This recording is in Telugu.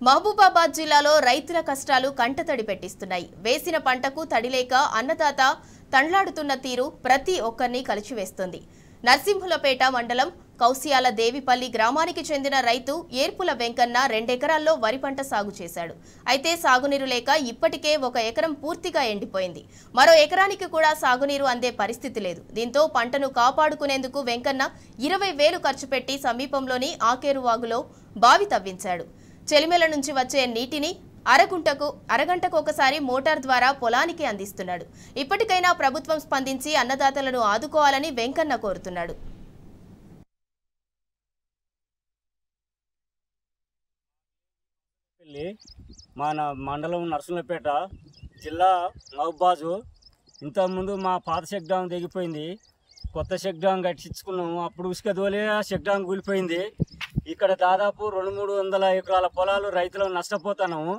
మహబూబాబాద్ జిల్లాలో రైతుల కష్టాలు కంటతడి పెట్టిస్తున్నాయి. వేసిన పంటకు తడిలేక అన్నదాత తండ్లాడుతున్న తీరు ప్రతి ఒక్కరిని కలిచివేస్తుంది. నర్సింహులపేట మండలం కౌసియాల దేవిపల్లి గ్రామానికి చెందిన రైతు ఏర్పుల వెంకన్న 2 ఎకరాల్లో వరి పంట సాగు చేశాడు. అయితే సాగునీరు లేక ఇప్పటికే 1 ఎకరం పూర్తిగా ఎండిపోయింది. మరో ఎకరానికి కూడా సాగునీరు అందే పరిస్థితి లేదు. దీంతో పంటను కాపాడుకునేందుకు వెంకన్న 20,000 ఖర్చు పెట్టి సమీపంలోని ఆకేరు వాగులో బావి తవ్వించాడు. చెలిమెల నుంచి వచ్చే నీటిని అరగంటకు ఒకసారి మోటార్ ద్వారా పొలానికి అందిస్తున్నాడు. ఇప్పటికైనా ప్రభుత్వం స్పందించి అన్నదాతలను ఆదుకోవాలని వెంకన్న కోరుతున్నాడు. మన మండలం నర్సింహులపేట జిల్లా మహబూబాబాద్. ఇంతకుముందు మా పాత చెక్ డ్యామ్ తెగిపోయింది. కొత్త చెక్ డ్యామ్ కట్టించుకున్నాము. అప్పుడు ఉసుక తోలి ఆ చెక్ డ్యామ్ కూలిపోయింది. ఇక్కడ దాదాపు 200-300 ఎకరాల పొలాలు రైతులు నష్టపోతున్నాము.